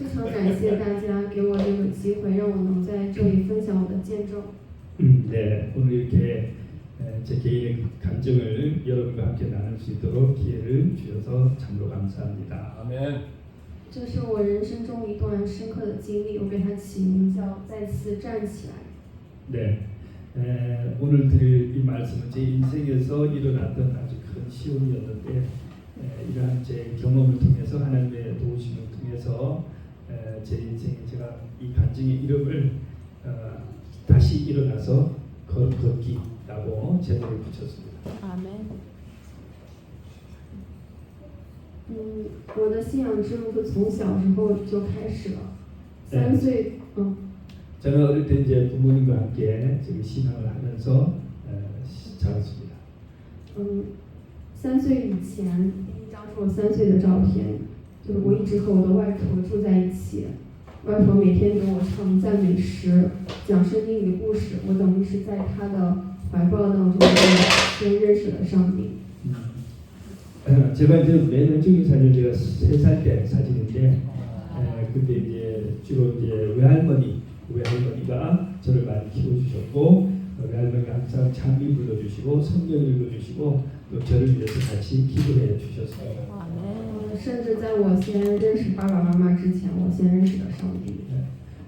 非常感谢大家给我这个机会，让我能在这里分享我的见证。 네, 오늘 이렇게 제 개인의 감정을 여러분과 함께 나눌 수 있도록 기회를 주셔서 참으로 감사합니다. 아멘. 这是我人生中一段深刻的经历，我给它起名叫再次站起来。 네, 오늘 드릴 이 말씀은 제 인생에서 일어났던 아주 큰 시험이었는데 이러한 제 경험을 통해서 하나님의 도우심을 통해서 제 인생에 제가 이 간증의 이름을 다시 일어나서 걷기라고 제목을 붙였습니다. 아멘. 我的信仰之路是从小时候就开始了，3岁， 저는 어릴 때 이제 부모님과 함께 저기 신앙을 하면서 자랐습니다. 3岁以前，第一张是我3岁的照片，就是我一直和我的外婆住在一起，外婆每天给我唱赞美诗，讲圣经里的故事，我等于是在她的怀抱当中先认识了上帝。 제가 이제 매년 찍은 사진 제가 3살 때 사진인데 그때 이제 주로 이제 외할머니가 저를 많이 키워주셨고 외할머니가 항상 찬미 불러주시고 성경 읽어주시고 또 저를 위해서 같이 기도해 주셨어요. 甚至在我先认识爸爸妈妈之前，我先认识了上帝。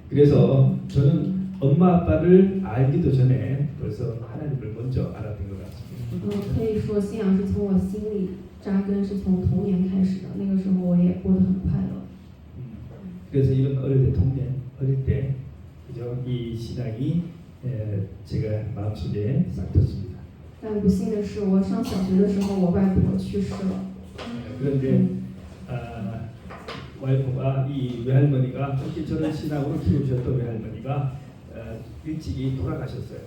그래서 저는 엄마 아빠를 알기도 전에 벌써 하나님을 먼저 알았던 것 같습니다. 可以说信仰是从我心里扎根，是从童年开始的。那个时候我也过得很快乐。 그래서 이런 어릴 때 그죠? 이 신앙이 제가 마음속에 싹 텄습니다. 但不幸的是，我上小学的时候，我外婆去世了。 그런데 와이프가 이 외할머니가 특히 저를 신앙으로 키우셨던 외할머니가 일찍이 돌아가셨어요.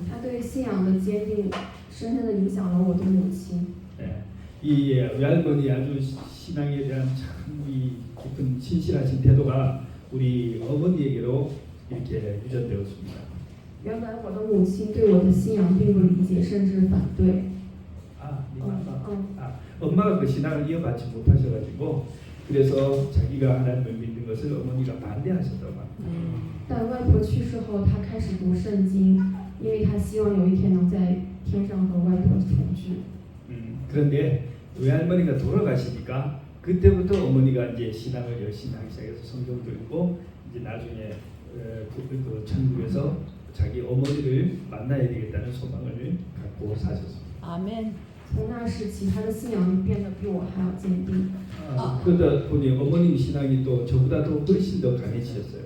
她对信仰的坚定，深深的影响了我的母亲。 이 외할머니 아주 신앙에 대한 참 이 깊은 신실하신 태도가 우리 어머니에게로 이렇게 유전되었습니다. 原本我的母亲对我的信仰并不理解，甚至反对。 엄마가 그 신앙을 이어받지 못하셔가지고 그래서 자기가 하나님을 믿는 것을 어머니가 반대하셨다고 합니다. 但外婆去世后，她开始读圣经，因为她希望有一天能在天上和外婆重聚。 그런데 외할머니가 돌아가시니까 그때부터 어머니가 이제 신앙을 열심히 하기 시작해서 성경도 읽고 이제 나중에 그 천국에서 자기 어머니를 만나야 되겠다는 소망을 갖고 사셨습니다. 아멘. 从那时起，她的信仰就变得比我还要坚定。 그러다 보니 어머님 신앙이 또 저보다도 훨씬 더 강해지셨어요.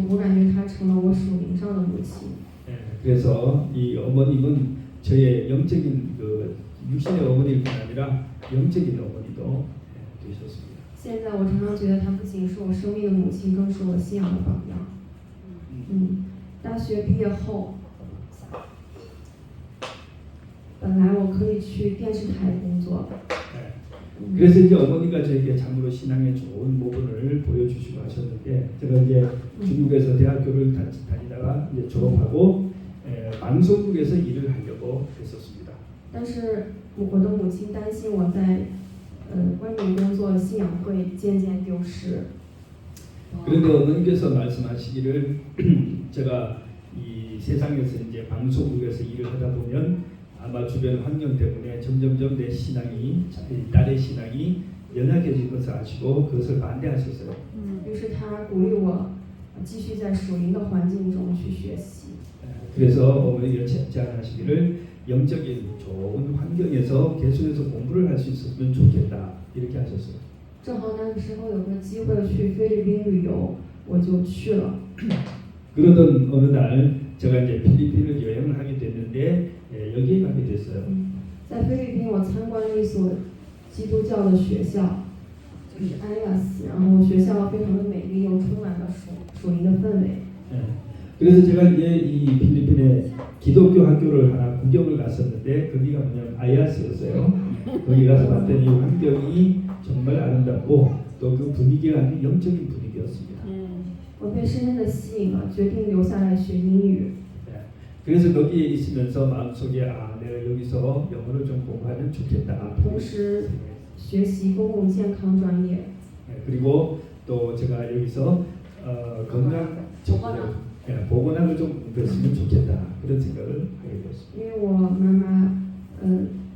我感觉她成了我属灵上的母亲。 그래서 이 어머님은 저의 영적인 그 육신의 어머니뿐 아니라 영적인 어머니도 되셨습니다. 现在我常常觉得她不仅是我生命的母亲，更是我信仰的榜样。大学毕业后，本来我可以去电视台工作。 그래서 이제 어머니가 저에게 참으로 신앙의 좋은 모범을 보여주시고 하셨는데 제가 이제 중국에서 대학교를 다니다가 이제 졸업하고 방송국에서 일을 하려고 했었습니다. 但是我的母亲担心我在外面工作，信仰会渐渐丢失。 그런데 어머니께서 말씀하시기를 제가 이 세상에서 이제 방송국에서 일을 하다 보면 아마 주변 환경 때문에 점점점 내 신앙이 딸의 신앙이 연약해질 것을 아시고 그것을 반대하셨어요. 于是他鼓励我继续在属灵的环境中去学习。 그래서 어머니가 제안하시기를 영적인 좋은 환경에서 계속해서 공부를 할 수 있었으면 좋겠다 이렇게 하셨어요. 正好那个时候有个机会去菲律宾旅游，我就去了。 그러던 어느 날 제가 이제 필리핀을 여행을 하게 됐는데 여기에 가게 됐어요. 在菲律宾，我参观了一所基督教的学校，就是安亚斯，然后学校非常的美丽，又充满了属灵的氛围。 그래서 제가 이제 이 필리핀에 기독교 학교를 하나 구경을 갔었는데 거기가 뭐냐면 아야스였어요. 거기 가서 봤더니 환경이 정말 아름답고 또 그 분위기가 아주 영적인 분위기였습니다. 我被深深的吸引了，决定留下来学英语。 그래서 거기에 있으면서 마음속에 내가 여기서 영어를 좀 공부하면 좋겠다. 同时学习公共健康专业。 그리고 또 제가 여기서 건강 보건학. 보건학을 좀 배웠으면 좋겠다 그런 생각을 하게 되었습니다. 因为我妈妈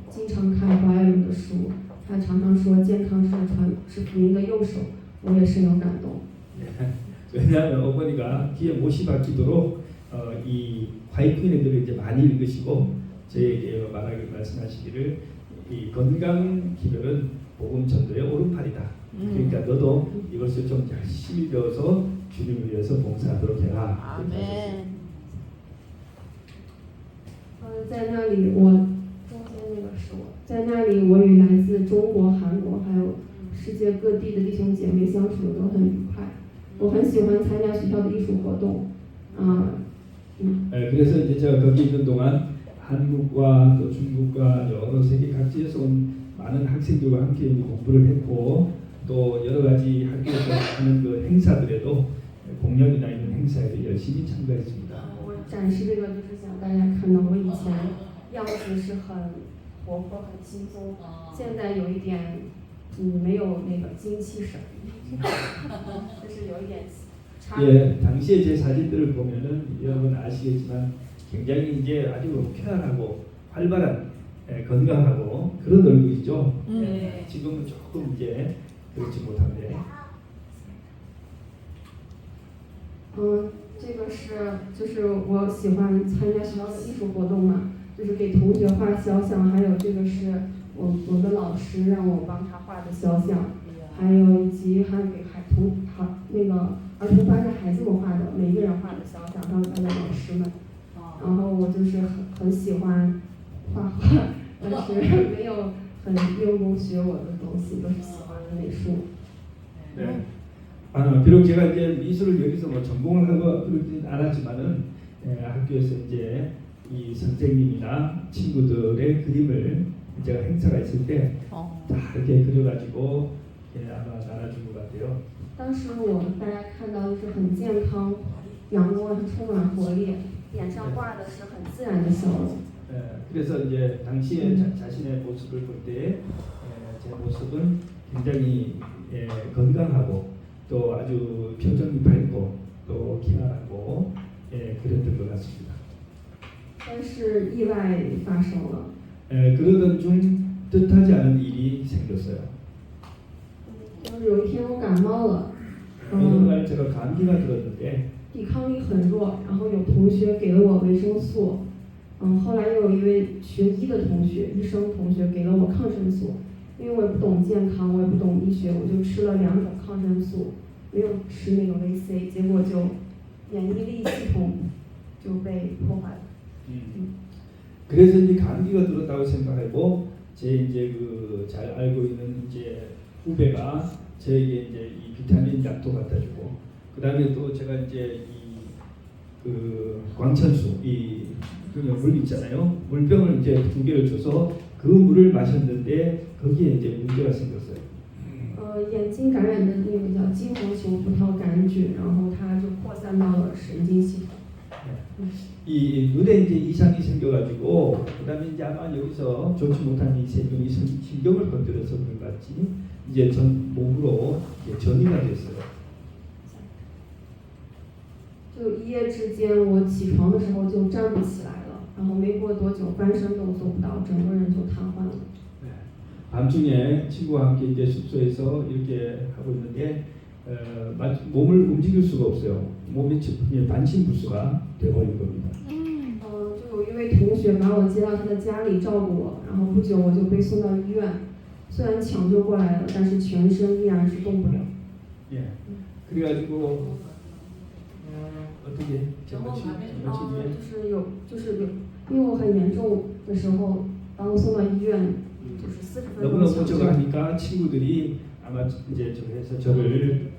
经常看怀艾伦的书，她常常说健康是福音的右手，我也深有感动。 왜냐하면 어머니가 귀에 못이 박히도록 이 화이트인의 글을 이제 많이 읽으시고 저에게 말씀하시기를 이 건강 기별은 복음 전도의 오른팔이다. 그러니까 너도 이것을 좀 열심히 배워서 주님을 위해서 봉사하도록 해라. 아멘. 在那里我中间那个是我，在那里我与来自中国、韩国还有世界各地的弟兄姐妹相处的都很愉快。我很喜欢参加学校的艺术活动， 그래서 이제 제가 거기 있는 동안 한국과 또 중국과 여러 세계 각지에서 온 많은 학생들과 함께 공부를 했고 또 여러 가지 학교에서 하는 그 행사들에도 공연이나 이런 행사에도 열심히 참가했습니다. 我展示这个就是想大家看到我以前样子是很活泼、很轻松，现在有一点没有那个精气神，就是有一点差别。 예, 당시에 제 사진들을 보면은 여러분 아시겠지만 굉장히 이제 아주 쾌활하고 활발한 건강하고 그런 얼굴이죠. 네. 지금은 조금 이제 그렇지 못한데. 这个就是我喜欢参加学校的艺术活动嘛，就是给同学画肖像，还有这个是我的老师让我帮他画的肖像，还有以及还给那个儿童班的孩子们画的，每一个人画的肖像，还有他的老师们。然后我就是很喜欢画画，但是没有很用功学我的东西，都是喜欢的美术。 네. 비록 제가 이제 미술을 여기서 뭐 전공을 하고 그러진 않았지만은 학교에서 이제 이 선생님이나 친구들의 그림을 제가 행사가 있을 때 다 이렇게 그려가지고 아마 나눠준 것 같아요. 当时大家看到就是很健康、阳光、充满活力，脸上挂的是很自然的笑容。 그래서 이제 당시에 자신의 모습을 볼 때 제 모습은 굉장히 건강하고 또 아주 표정이 밝고 또 기발하고 그랬던 것 같습니다. 但是意外发生了， 그러던 중 뜻하지 않은 일이 생겼어요. 就是有一天我感冒了， 어느 날 제가 감기가 들었는데 抵抗力很弱，然后有同学给了我维生素，后来又有一位学医的同学，医生同学给了我抗生素，因为我也不懂健康，我也不懂医学，我就吃了2种抗生素，没有吃那个 VC， 结果就免疫力系统就被破坏了。 그래서 이제 감기가 들었다고 생각하고 제 이제 그 잘 알고 있는 이제 후배가 저에게 이제 이 비타민 약도 갖다 주고 그다음에 또 제가 이제 이 그 광천수 이 물 있잖아요. 물병을 이제 2개를 줘서 그 물을 마셨는데 거기에 이제 문제가 생겼어요. 眼睛感染的那个叫金黄球葡萄杆菌，然后它就扩散到了神经系统。 이 눈에 이제 이상이 생겨가지고 그다음에 이제 아마 여기서 좋지 못한 이 세균이 신경을 건드려서 그런 것 같지 이제 전 몸으로 이제 전이가 됐어요. 就一夜之间，我起床的时候就站不起来了，然后没过多久翻身都做不到，整个人就瘫痪了。 밤중에 친구와 함께 이제 숙소에서 이렇게 하고 있는데 몸을 움직일 수가 없어요. 몸이 반신불수가 되어버린 겁니다. 就有一位同学把我接到他的家里照顾我，然后不久我就被送到医院，虽然抢救过来了，但是全身依然是动不了。 예. 그래가지고 어떻게就是有，因为我很严重的时候，把我送到医院，就是40分钟 너무너무 抢救。 저거 하니까 친구들이 아마 이제 저해서 저를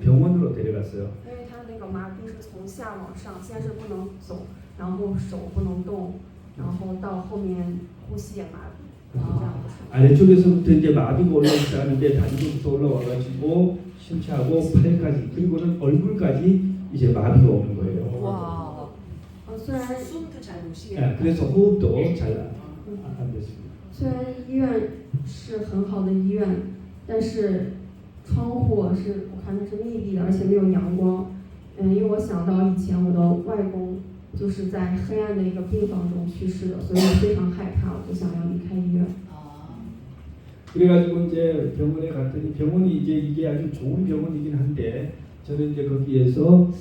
병원으로 데려갔어요. 因为他那个麻痹是从下往上，先是不能走，然后手不能动，然后到后面呼吸也麻痹，这样的。 아래쪽에서부터 이제 마비가 올라오기 시작하는데 다리부터 올라와가지고 신체하고 팔까지 그리고는 얼굴까지 이제 마비가 오는 거예요. 와. 虽然 숨도 잘 못 쉬게. 예, 그래서 호흡도 잘 안 됐습니다. 虽然医院是很好的医院，但是窗户是我看它是密闭的，而且没有阳光。因为我想到以前我的外公就是在黑暗的一个病房中去世的，所以我非常害怕，我就想要离开医院。 그래가지고 이제 병원에 갔더니 병원이 이제 이게 아주 좋은 병원이긴 한데 저는 이제 거기에서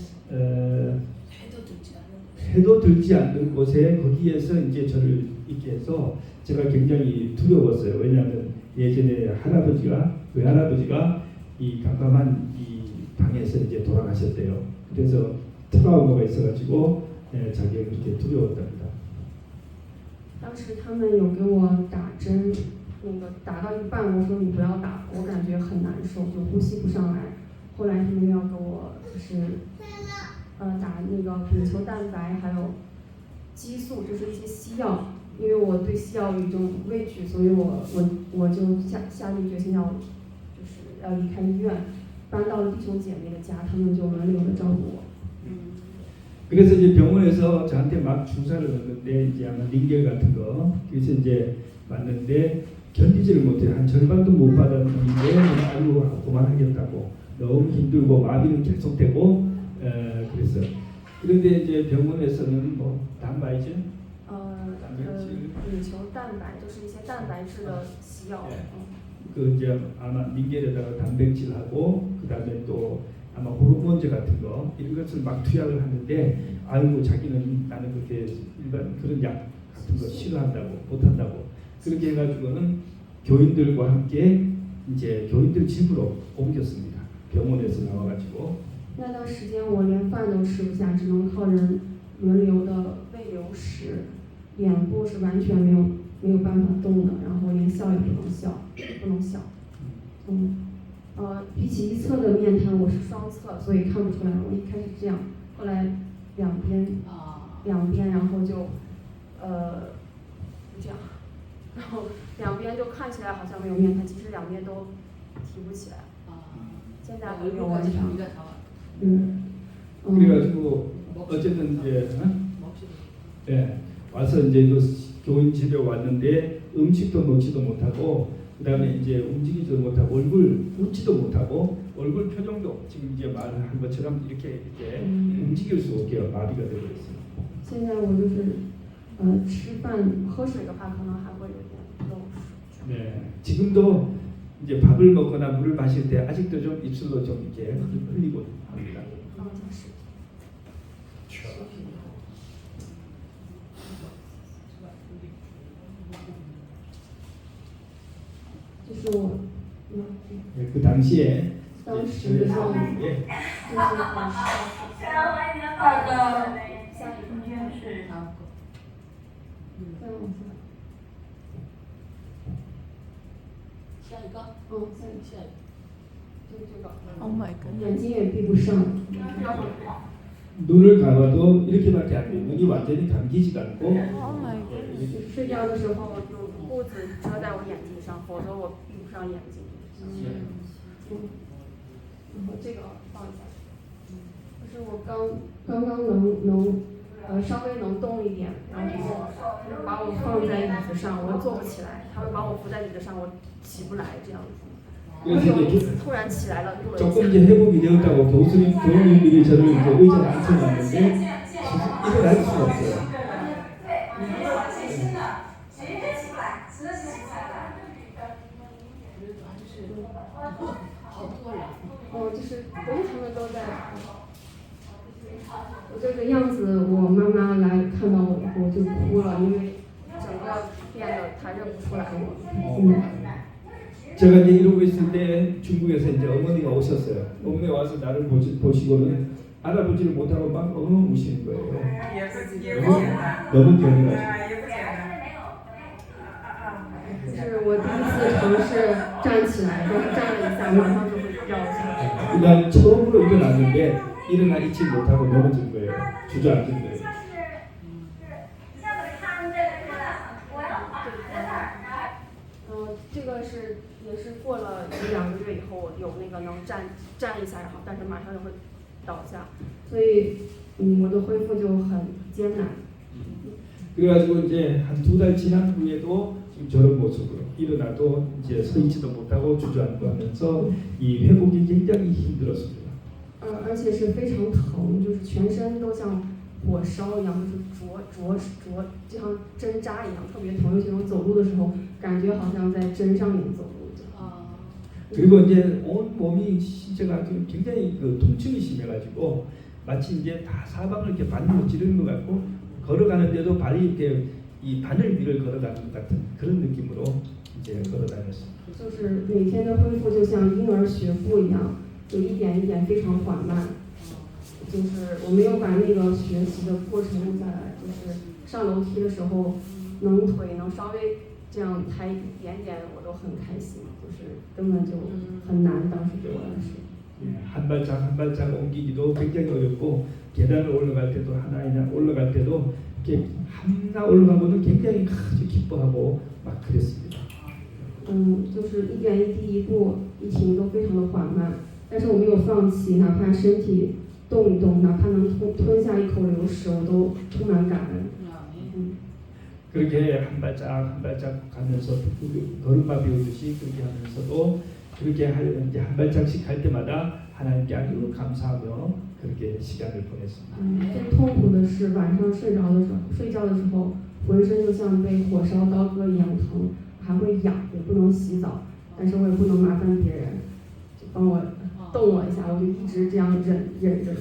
해도 들지 않는 곳에 거기에서 이제 저를 있게 해서 제가 굉장히 두려웠어요. 왜냐하면 예전에 외할아버지가 이 깜깜한 이 방에서 이제 돌아가셨대요. 그래서 트라우마가 있어가지고 자기가 그렇게 두려웠답니다. 当时他们有给我打针，那个打到一半，我说你不要打，我感觉很难受，就呼吸不上来。后来他们要给我就是打那个丙球蛋白，还有激素，就是一些西药。因为我对西药有一种畏惧，所以我就下定决心就是要离开医院，搬到了弟兄姐妹的家，他们就轮流的照顾我。 그래서 이제 병원에서 저한테 막 주사를 넣는데 이제 아마 링겔 같은 거 그래서 이제 맞는데 견디지를 못해요. 한 절반도 못 받았는데 아이고 그만하겠다고 너무 힘들고 마비는 계속되고 그랬어요. 그런데 이제 병원에서는 뭐 단발이죠. 丙球蛋白就是一些蛋白质的西药。 그 이제 아마 링겔에다가 단백질하고 그다음에 또 아마 호르몬제 같은 거 이런 것을 막 투약을 하는데 아이고 자기는 나는 그렇게 일반 그런 약 같은 거 싫어한다고 못한다고 그렇게 해가지고는 교인들과 함께 이제 교인들 집으로 옮겼습니다. 병원에서 나와가지고. 那段时间我连饭都吃不下，只能靠人轮流的喂流食，脸部是完全没有办法动的，然后连笑也不能笑。比起一侧的面瘫，我是双侧，所以看不出来。我一开始这样，后来两边，然后就这样，然后两边就看起来好像没有面瘫，其实两边都提不起来。现在还没有完全。그래가지고 어쨌든 이제 와서 이제 그 교인 집에 왔는데 음식도 먹지도 못하고. 그다음에 이제 움직이지도 못하고 얼굴 웃지도 못하고 얼굴 표정도 지금 이제 말한 것처럼 이렇게 움직일 수 없게 마비가 되고 있어요. 现在我就是吃饭喝水的话可能还会有点漏水。 네, 지금도 이제 밥을 먹거나 물을 마실 때 아직도 좀 입술로 좀 이렇게 흘리고 합니다. 就是我，그 당시에 当时的时候，就是很Oh my god. 眼睛也闭不上。 눈을 감아도 이렇게밖에 안 돼요. 눈이 완전히 감기지도 않고. Oh my god. 睡觉的时候用裤子遮在我眼睛上，否则我闭不上眼睛。然后这个放一下，就是我刚刚能稍微能动一点，然后把我放在椅子上，我坐不起来，他们把我扶在椅子上，我起不来这样子。 突然起来了， 조금 이제 회복이 되었다고 교수님들이 저를 이제 의자에 앉혀놨는데 일어날 수가 없어요. 就是不是他们都在，我这个样子，我妈妈来看到我以后就哭了，因为整个变得她认不出来我。 제가 이제 이러고 있을 때 중국에서 이제 어머니가 오셨어요. 어머니가 와서 나를 보시고는 알아보지를 못하고 막 엉엉 우시는 거예요. 너무 변해가지고. 就是我第一次尝试站起来，但是站了一下，马上就会掉下来。 그날 처음으로 일어났는데 일어나 있지 못하고 넘어진 거예요. 주저앉은 거예요. 这个也是过了1-2个月以后，我有那个能站一下，然后但是马上就会倒下，所以我的恢复就很艰难。 그래가지고 이제 한 2달 지난 후에도 지금 저런 모습으로 일어나도 이제 서 있지도 못하고 주저앉고 하면서 이 회복이 굉장히 힘들었습니다. 而且是非常疼，就是全身都像火烧一样，就是就像针扎一样，特别疼。尤其我走路的时候，感觉好像在针上面走路。 그리고 이제 온 몸이 신체가 굉장히 그 통증이 심해가지고 마치 이제 다 사방을 이렇게 바늘로 찌르는 것 같고 걸어가는데도 발이 이렇게 이 바늘 위를 걸어가는 것 같은 그런 느낌으로 이제 걸어다녔습니다. 就是每天的恢复就像婴儿学步一样，就一点一点非常缓慢。就是我没有把那个学习的过程录下来，就是上楼梯的时候，腿能稍微这样抬一点点，我都很开心。就是根本就很难，当时对我来说。 한 발짝 한 발짝 옮기기도 굉장히 어렵고 계단을 올라갈 때도 하나하나 올라갈 때도 이렇게 하나 올라가고는 굉장히 아주 기뻐하고 막 그랬습니다. 就是一点一滴一步一停都非常的缓慢，但是我没有放弃，哪怕身体动一动，哪怕能吞下一口流食，我都充满感恩。 그렇게 한 발짝 한 발짝 가면서 걸음마 배우듯이 그렇게 하면서도 그렇게 이제 한 발짝씩 갈 때마다 하나님께 아주 감사하며 그렇게 시간을 보냈습니다. 最痛苦的是晚上睡觉的时候，浑身就像被火烧刀割一样疼，还会痒，也不能洗澡，但是我也不能麻烦别人，就帮我动我一下，我就一直这样忍着。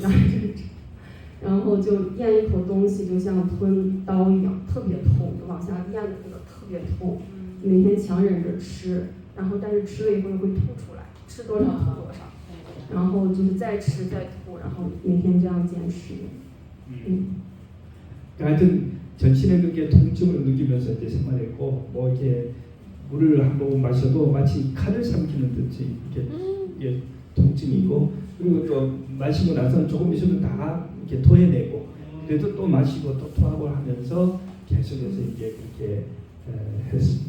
然后就咽一口东西，就像吞刀一样，特别痛，往下咽的那个特别痛。每天强忍着吃，然后但是吃了以后又会吐出来，吃多少吐多少，然后就是再吃再吐，然后每天这样坚持。하여튼 전신에 그렇게 통증을 느끼면서 이제 생활했고 뭐 이렇게 물을 한 모금 마셔도 마치 칼을 삼키는 듯이 이렇게 통증이고 그리고 또 마시고 나서 조금 있으면 다 이렇게 토해내고 그래도 또 마시고 또 토하고 하면서 계속해서 이제 그렇게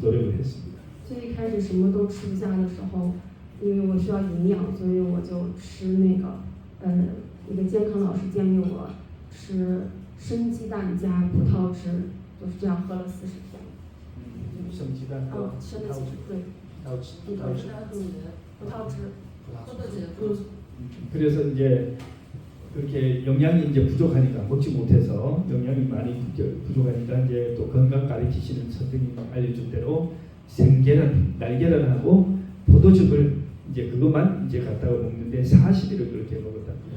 노력을 했습니다. 最一开始什么都吃不下的时候，因为我需要营养，所以我就吃那个一个健康老师建议我吃生鸡蛋加葡萄汁，就是这样喝了40天。生鸡蛋和葡萄汁，对，葡萄汁。 그래서 이제 그렇게 영양이 이제 부족하니까 먹지 못해서 영양이 많이 부족하니까 이제 또 건강 가르치시는 선생님이 알려준 대로 생계란 날계란하고 포도즙을 이제 그것만 이제 갖다가 먹는데 40일을 그렇게 먹었답니다.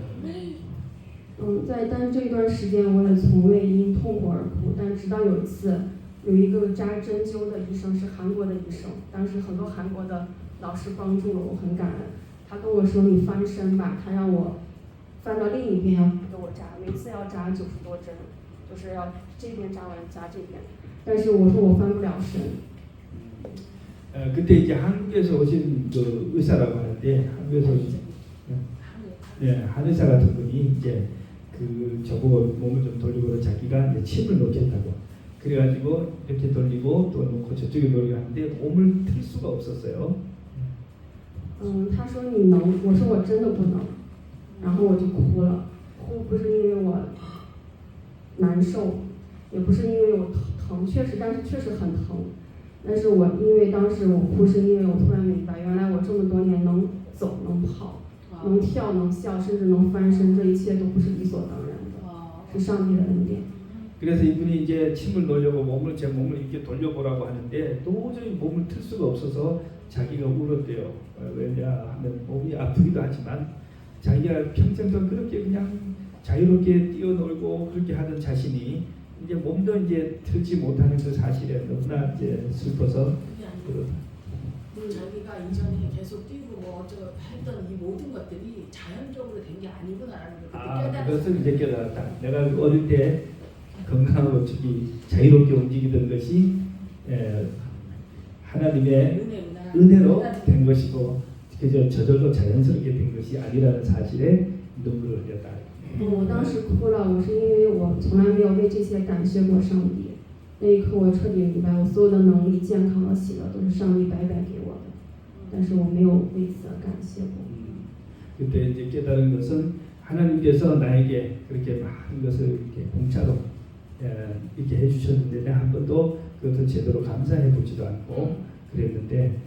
但是这一段时间我也从未因痛苦而哭，但直到有一次，有一个扎针灸的医生是韩国的医生，当时很多韩国的老师帮助了我，很感恩。他跟我说你翻身吧，他让我翻到另一边要给我扎，每次要扎90多针，就是要这边扎完扎这边，但是我说我翻不了身。 그때 이제 한국에서 오신 그 의사라고 하는데 한국에서 한의사 같은 분이 이제 그 저보고 몸을 좀 돌리고 자기가 이제 침을 놓겠다고 그래가지고 이렇게 돌리고 또 놓고 저쪽에 돌리고 하는데 몸을 틀 수가 없었어요. 他说你能，我说我真的不能，然后我就哭了，哭不是因为我难受，也不是因为我疼，但是确实很疼。 但是我因为当时我哭是因为我突然明白，原来我这么多年能走能跑，能跳能笑，甚至能翻身，这一切都不是理所当然的，是上帝的恩典。 그래서 이분이 이제 침을 놓으려고 제 몸을 이렇게 돌려보라고 하는데 도저히 몸을 틀 수가 없어서 자기가 울었대요. 왜냐하면 몸이 아프기도 하지만 자기가 평생 동안 그렇게 그냥 자유롭게 뛰어놀고 그렇게 하던 자신이 이제 몸도 이제 틀지 못하는 그 사실에 너무나 이제 슬퍼서 자기가 이전에 계속 뛰고 뭐 어쩌고 했던 이 모든 것들이 자연적으로 된 게 아니구나라는 걸 깨달았어요. 그것을 이제 깨달았다. 내가 어릴 때 건강하고 자유롭게 움직이던 것이 하나님의 은혜로 된 것이고 그저 저절로 자연스럽게 된 것이 아니라는 사실에 눈물을 흘렸다. 我当时哭了，我是因为我从来没有为这些感谢过上帝。那一刻，我彻底明白，我所有的能力、健康和喜乐都是上帝白白给我的，但是我没有为此而感谢过。 그때 이제 깨달은 것은 하나님께서 나에게 그렇게 많은 것을 이렇게 공짜로 이렇게 해주셨는데 내가 한 번도 그것을 제대로 감사해 보지도 않고 그랬는데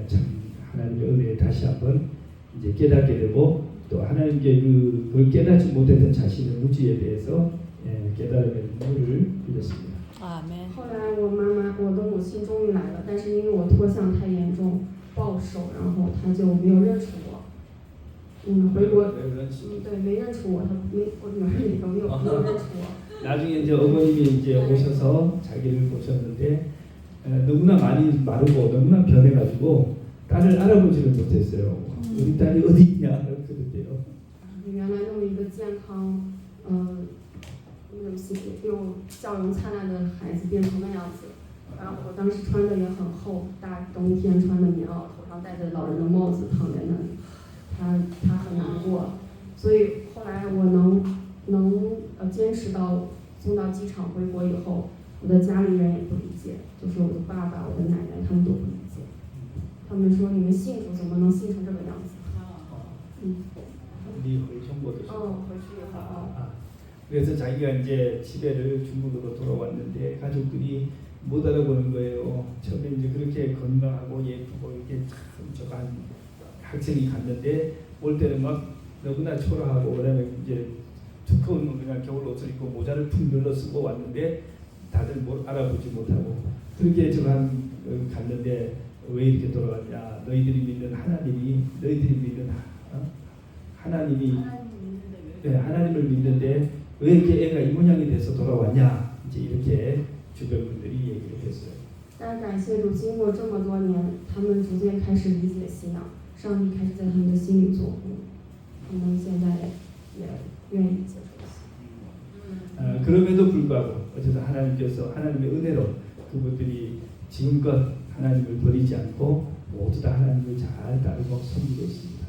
참 하나님의 은혜에 다시 한번 이제 깨닫게 되고 또 하나님께 그걸 깨닫지 못했던 자신의 무지에 대해서 깨달음의 눈물을 흘렸습니다. 阿门。后来我的母亲终于来了，但是因为我脱相太严重，暴瘦，然后她就没有认出我。回国，对，没认出我，我女儿也都没有认出我。 나중에 이제 어머님이 이제 오셔서 자기를 보셨는데 너무나 많이 마르고 너무나 변해가지고 딸을 알아보지를 못했어요. 우리 딸이 어디 있냐 그랬대요. 原来那么一个健康，又笑容灿烂的孩子变成那样子。然后我当时穿的也很厚，大冬天穿的棉袄，头上戴着老人的帽子躺在那里，他很难过。所以后来我能坚持到送到机场回国以后，我的家里人也不理解，就是我的爸爸、我的奶奶他们都不理解。他们说你们信主怎么能信成这个样子？ 네 정보도. 回去以后。 그래서 자기가 이제 집에를 중국으로 돌아왔는데 가족들이 못 알아보는 거예요. 처음에 이제 그렇게 건강하고 예쁘고 이렇게 참 저간 학생이 갔는데 올 때는 막 너무나 초라하고 그다음에 이제 두꺼운 그냥 겨울 옷을 입고 모자를 푹 눌러 쓰고 왔는데 다들 뭘 알아보지 못하고 그렇게 저간 갔는데 왜 이렇게 돌아왔냐? 너희들이 믿는 하나님이 너희들이 믿는 하나님이 하나님을 믿는데 왜 이렇게 애가 이 모양이 돼서 돌아왔냐? 이제 이렇게 주변 분들이 얘기를 했어요. 但是感谢主，经过这么多年，他们逐渐开始理解信仰，上帝开始在他们的心里做工，他们现在也愿意接受信。 그럼에도 불구하고 어쨌든 하나님께서 하나님의 은혜로 그분들이 지금껏 하나님을 버리지 않고 모두 다 하나님을 잘 따르고 섬기고 있습니다.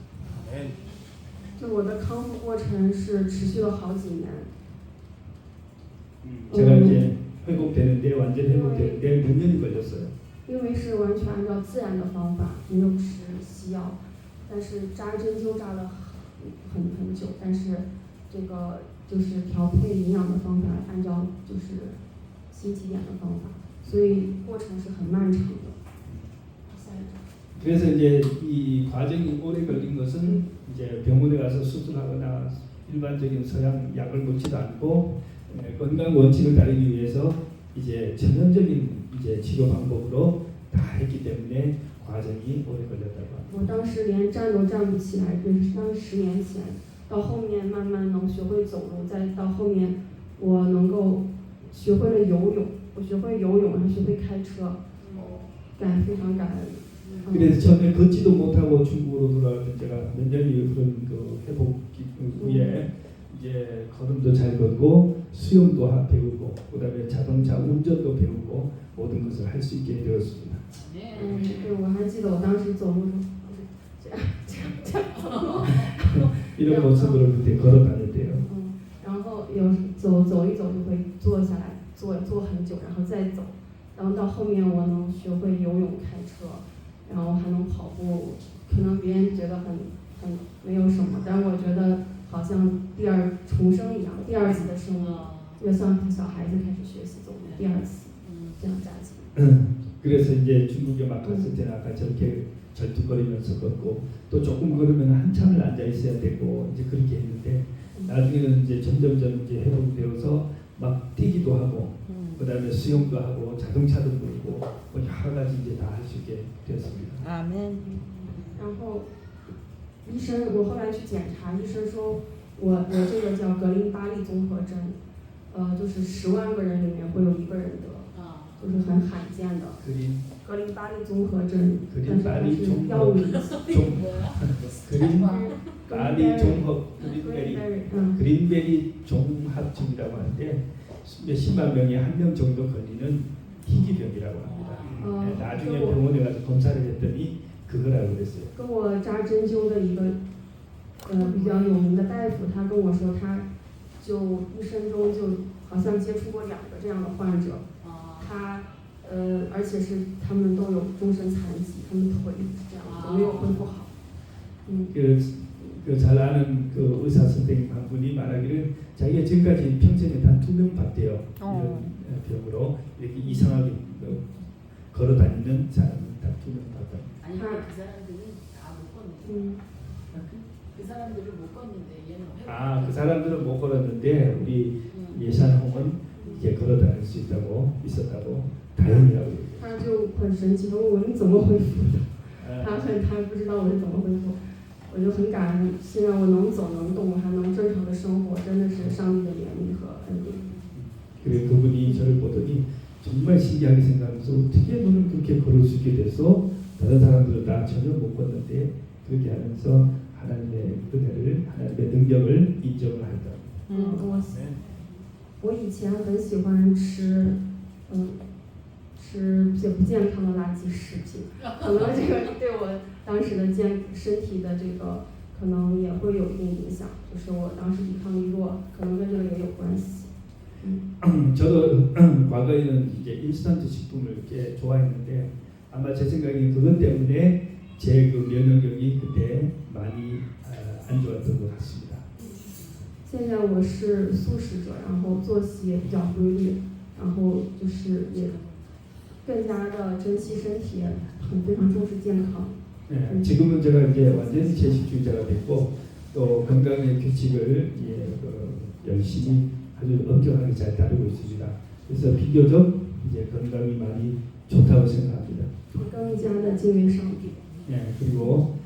就我的康复过程是持续了好几年。 제가 이제 회복되는데 완전 회복되는데 몇 년이 걸렸어요. 因为是完全按照自然的方法，没有吃西药，但是扎针灸扎了很久，但是这个就是调配营养的方法，按照就是新起点的方法，所以过程是很漫长的。 그래서 이제 이 과정이 오래 걸린 것은 이제 병원에 가서 수술하거나 일반적인 서양 약을 먹지도 않고 건강 원칙을 따르기 위해서 이제 전형적인 이제 치료 방법으로 다 했기 때문에 과정이 오래 걸렸다고 합니다. 我当时连站都站不起来，这是当10年前，到后面慢慢能学会走路，再到后面我能够学会了游泳，我学会游泳，还学会开车，非常感恩。 그래서 처음에 걷지도 못하고 중국으로 돌아왔던 제가 몇 년이 그런 그 회복 후에 이제 걸음도 잘 걷고 수영도 배우고 그다음에 자동차 운전도 배우고 모든 것을 할 수 있게 되었습니다. 对，我还记得我当时走路这样， 이런 모습으로 그때 걸어 다녔대요. 然后有走一走就会坐下来，坐很久，然后再走，然后到后面我能学会游泳、开车。 然后还能跑步，可能别人觉得很没有什么，但我觉得好像重生一样，第二次的生命，就像小孩子开始学习走路，第二次，这样扎起。 그래서 이제 중국에 막 갔을 때는 아까 저렇게 절뚝거리면서 걷고 또 조금 걸으면 한참을 앉아 있어야 되고 이제 그렇게 했는데 나중에는 이제 점점 이제 회복되어서 막 뛰기도 하고 그다음에 수영도 하고 자동차도 몰고 여러 가지 이제 다 할 수 있게 되었습니다. 阿门。然后我后来去检查，医生说我这个叫格林巴利综合征，就是10万个人里面会有1个人得，就是很罕见的。格林巴利综合征，但是它是药物引起。 그린베리 종합증이라고 하는데 몇십만 명에 한 명 정도 걸리는 희귀병이라고 합니다. 나중에 병원에 가서 검사를 했더니 그거라고 그랬어요. 跟我扎针灸的一个比较有名的大夫，他跟我说，他就一生中就好像接触过2个这样的患者，他而且是他们都有终身残疾，他们腿是这样都没有恢复好。 그 잘 아는 그 의사 선생님 한 분이 말하기를 왜냐하면 자기가 지금까지 평생에 단 2명 봤대요. 이런 병으로 이렇게 이상하게 걸어 다니는 사람은 단 2명 봤다. 아니 근데 그 사람들은 다 못 걷네. 그 사람들을 못 걷는데 얘는 회복. 그 사람들은 못 걸었는데 우리 예산홍은 이제 걸어 다닐 수 있었다고 다행이라고 얘기해요. 他就很神奇的问我你怎么恢复的？他不知道我是怎么恢复，我就很感恩。现在我能走能动，我还能正常的生活，真的是上帝的怜悯和恩典。 그래 그분이 저를 보더니 정말 신기하게 생각하면서 어떻게 너는 그렇게 걸을 수 있게 돼서 다른 사람들은 다 전혀 못 걷는데 그렇게 하면서 하나님의 은혜를 하나님의 능력을 인정을 했다. 我以前很喜欢吃一些不健康的垃圾食品，可能这个对我当时的身体的这个可能也会有一定影响，就是我当时抵抗力弱，可能跟这个也有关系。 저도 과거에는 이제 인스턴트 식품을 이렇게 좋아했는데 아마 제 생각에 그것 때문에 제 그 면역력이 그때 많이 안 좋았던 것 같습니다. 现在我是素食者，然后作息也比较规律，然后就是也更加的珍惜身体，非常重视健康。 네, 지금은 제가 이제 완전히 채식주의자가 됐고 또 건강의 규칙을 열심히 아주 엄격하게 잘 따르고 있습니다. 그래서 비교적 이제 건강이 많이 좋다고 생각합니다. 更加的敬畏上帝。 네, 그리고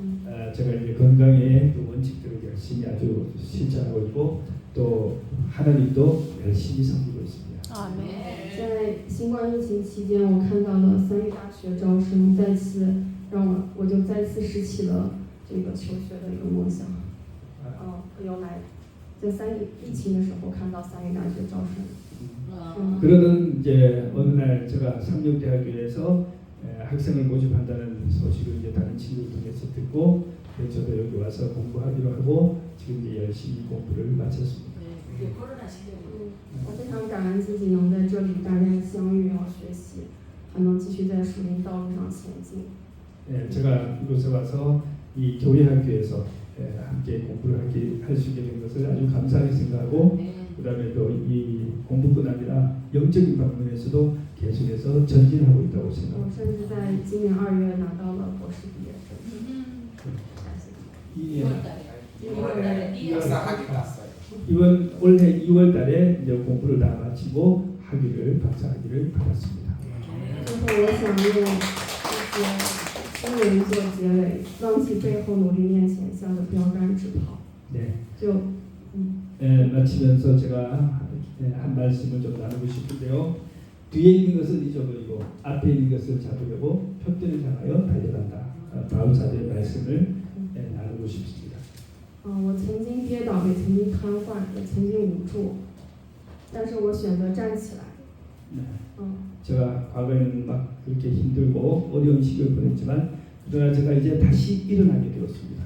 제가 이제 건강의 그 원칙들을 열심히 아주 실천하고 있고 또 하나님도 열심히 섬기고 있습니다. 아멘. 在新冠疫情期间，我看到了三育大学招生，再次让我就再次拾起了这个求学的一个梦想。有来在疫情的时候看到三育大学招生。 그러던 이제 어느 날 제가 상륙대학교에서 학생을 모집한다는 소식을 이제 다른 친구를 통해서 듣고 저도 여기 와서 공부하기로 하고 지금 이제 열심히 공부를 마쳤습니다. 네, 이게 코로나 시대로. 我非常感恩自己能在这里大家相遇，然后学习，还能继续在属灵道路上前进。 제가 이곳에 와서 이 교회 학교에서 함께 공부를 할 수 있게 된 것을 아주 감사하게 생각하고 그다음에 또 이 공부뿐 아니라 영적인 방면에서도 계속해서 전진하고 있다고 我 생각합니다. 甚至在今年2月拿到了博士毕业证。感谢。 이번 올해 2월달에 이제 공부를 다 마치고 박사학위를 받았습니다. 最后，我想用一些新闻做结尾，忘记背后，努力面前，向着标杆直跑。 네. 就 마치면서 제가 한 말씀을 좀 나누고 싶은데요. 뒤에 있는 것을 잊어버리고 앞에 있는 것을 잡으려고 표대를 향하여 달려간다. 바울사도의 말씀을 나누고 싶습니다. 我曾经跌倒，也曾经瘫痪，也曾经无助，但是我选择站起来。 제가 과거에는 막 그렇게 힘들고 어려운 시기를 보냈지만 그러나 제가 이제 다시 일어나게 되었습니다.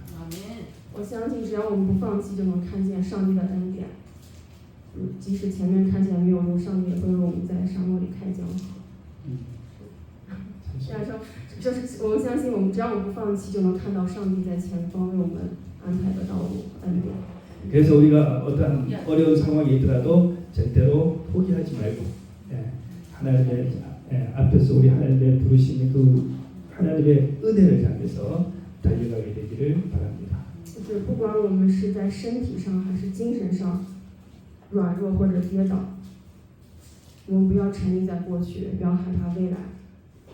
我相信，只要我们不放弃，就能看见上帝的恩典。即使前面看起来没有路，上帝也会为我们在沙漠里开江河。这样说，就是我们相信，只要我们不放弃，就能看到上帝在前方为我们安排的道路和恩典。 그래서 우리가 어떤 어려운 상황이 있더라도 절대로 포기하지 말고 하나님의 앞에서 우리 하나님의 부르시는 그 하나님의 은혜를 향해서 달려가게 되기를 바랍니다. 就是不管我们是在身体上还是精神上软弱或者跌倒，我们不要沉溺在过去，不要害怕未来。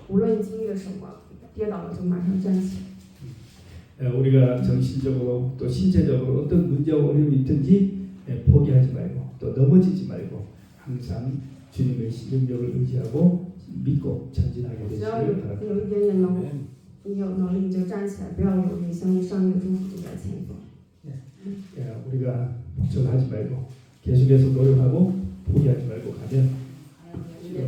无论经历了什么，跌倒了就马上站起来。 우리가 정신적으로 또 신체적으로 어떤 문제와 어려움이 있든지 포기하지 말고 또 넘어지지 말고 항상 주님의 능력을 의지하고 믿고 전진하게 只要 되시길 바랍니다. 有一点点你有能力你就站起来，不要犹豫，相信上帝的祝福就在前方。 우리가 걱정하지 말고 계속해서 노력하고 포기하지 말고 가면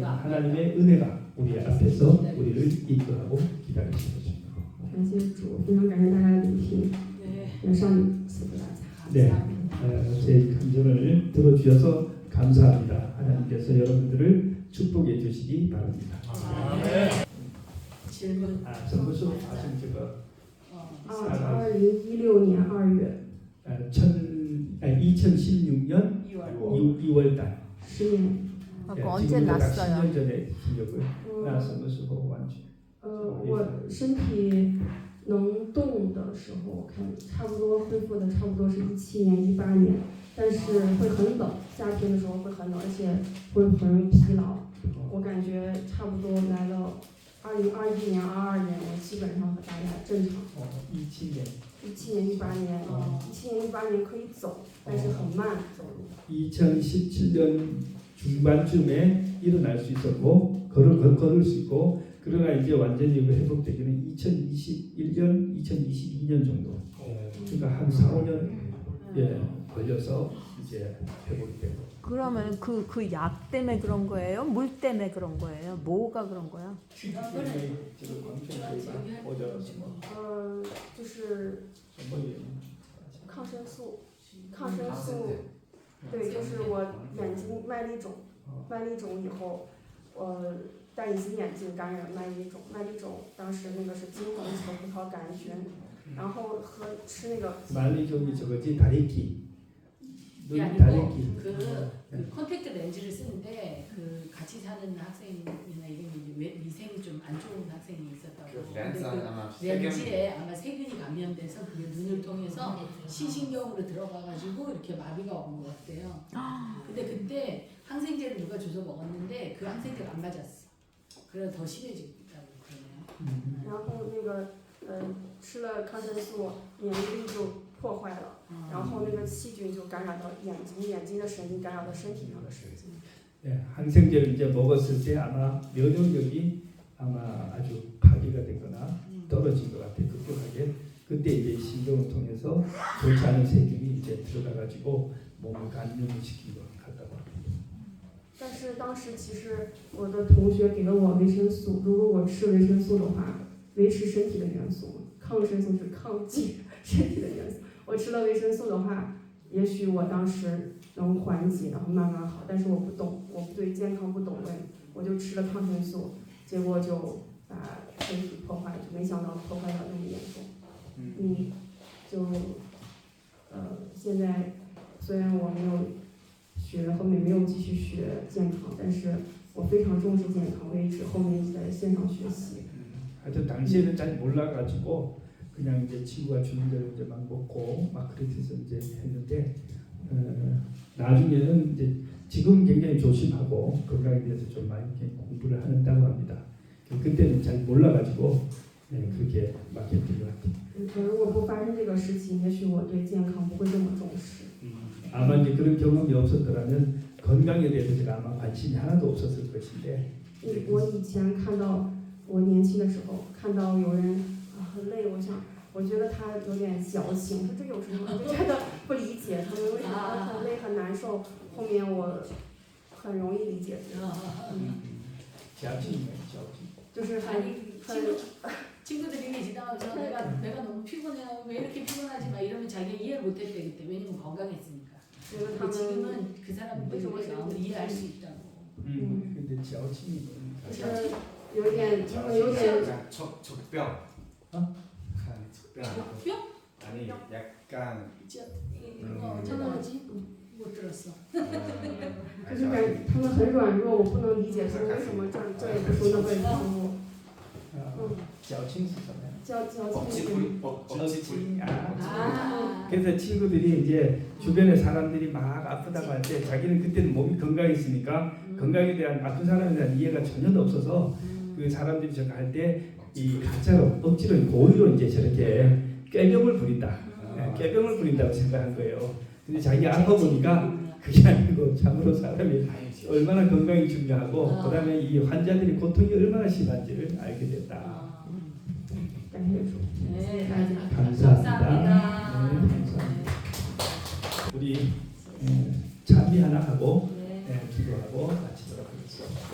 하나님의 은혜가 우리 앞에서 우리를 이끌어가고 기다리시는 것입니다. 感谢主，非常感谢大家的聆听，愿上帝赐福大家。 네, 제 감정을 들어주셔서 감사합니다. 하나님께서 여러분들을 축복해 주시기 바랍니다. 질문. 什么时候发生这个？ 2016年2月。 2016 2016년 2월 달. 10年。 예, 그 언제 지금부터 딱 났어요? 10년 전에 생겼고요. 那什么时候完全？我身体能动的时候，我看差不多恢复的差不多是17年、18年，但是会很冷，夏天的时候会很冷，而且会很容易疲劳。我感觉差不多来到2021年、22年，我基本上和大家正常。 17년. 17年、18年，17年、18年可以走，但是很慢走路。 2017년 중반쯤에 일어날 수 있었고 걸을 수 있고 그러나 이제 완전히 회복되기는 2021년, 2022년 정도. 그러니까 한 4, 5년 걸려서 이제 회복이 되고. 그러면 그 약 때문에 그런 거예요? 물 때문에 그런 거예요? 뭐가 그런 거야? 就是抗生素，对，就是我眼睛麦粒肿以后，戴隐形眼镜感染麦粒肿，当时那个是金黄球葡萄杆菌，然后和吃那个 말리종이 저거지 다래끼. 그게 눈 아니고 다래끼. 그 콘택트 렌즈를 쓰는데 그 같이 사는 학생이나 이런 위생이 좀 안 좋은 학생이 있었다고. 근데 그 렌즈에 아마 세균이 감염돼서 그게 눈을 통해서 시신경으로 들어가가지고 이렇게 마비가 온 것 같아요. 근데 그때 항생제를 누가 줘서 먹었는데 그 항생제가 안 맞았어. 그래서 더 심해지다고 그러네요. 然后那个吃了抗生素，免疫力就破坏了，然后那个细菌就感染到眼睛的神经感染到身体上的神经。 네, 항생제를 이제 먹었을 때 아마 면역력이 아마 아주 파괴가 되거나 떨어진 것 같아요. 급격하게. 그때 이제 신경을 통해서 좋지 않은 세균이 이제 들어가가지고 몸을 감염을 시킨 것 같다고 합니다. 但是当时其实我的同学给了我维生素，如果我吃维生素的话，维持身体的元素，抗生素是抗击身体的元素。我吃了维生素的话，也许我当时能缓解，然后慢慢好。但是我不懂，我对健康不懂的，我就吃了抗生素，结果就把身体破坏，就没想到破坏到那么严重。就现在虽然我没有学，后面没有继续学健康，但是我非常重视健康，我一直后面一直在线上学习。 하여튼 당시에는 잘 몰라가지고 그냥 이제 친구가 주는 대로 이제 막 먹고 막 그렇게 해서 이제 했는데 나중에는 이제 지금 굉장히 조심하고 건강에 대해서 좀 많이 공부를 한다고 합니다. 그때는 잘 몰라가지고 그렇게 막 했던 것 같아요. 如果不发生这个事情，也许我对健康不会这么重视。 아마 이제 그런 경험이 없었더라면 건강에 대해서 제가 아마 관심이 하나도 없었을 것인데. 我以前看到我年轻的时候看到有人很累，我觉得他有点矫情，说这有什么？我就觉得不理解他们为什么很累很难受。后面我很容易理解这个，就是很 친구들이 지나가면서 내가 너무 피곤해요. 왜 이렇게 피곤하지? 막 이러면 자기가 이해를 못했대 그때. 왜냐면 건강했으니까. 근데 지금은 그 사람들의 마음을 이해할 수 있다고. 근데 지아오칭이 有点 적병. 적병 아니고. 뼈? 아니 약간. 어쩌다 하지? 못 들었어. 就是感觉他们很软弱，我不能理解他们为什么这也不说那个也不说。 지아오칭 쓰잖아요. 矫情。 억지. 그래서 친구들이 이제 주변에 사람들이 막 아프다고 할 때 자기는 그때는 몸이 건강했으니까 건강에 대한 아픈 사람에 대한 이해가 전혀 없어서 그 사람들이 저거 할 때 이 가짜로 억지로 고의로 이제 저렇게 꾀병을 부린다. 꾀병을 부린다고 생각한 거예요. 근데 자기가 아파 보니까 그게 아니고 참으로 사람이 얼마나 건강이 중요하고 그다음에 이 환자들이 고통이 얼마나 심한지를 알게 됐다. 感谢主。 네, 감사합니다. 네, 감사합니다. 우리 찬미 하나 하고 기도하고 마치도록 하겠습니다.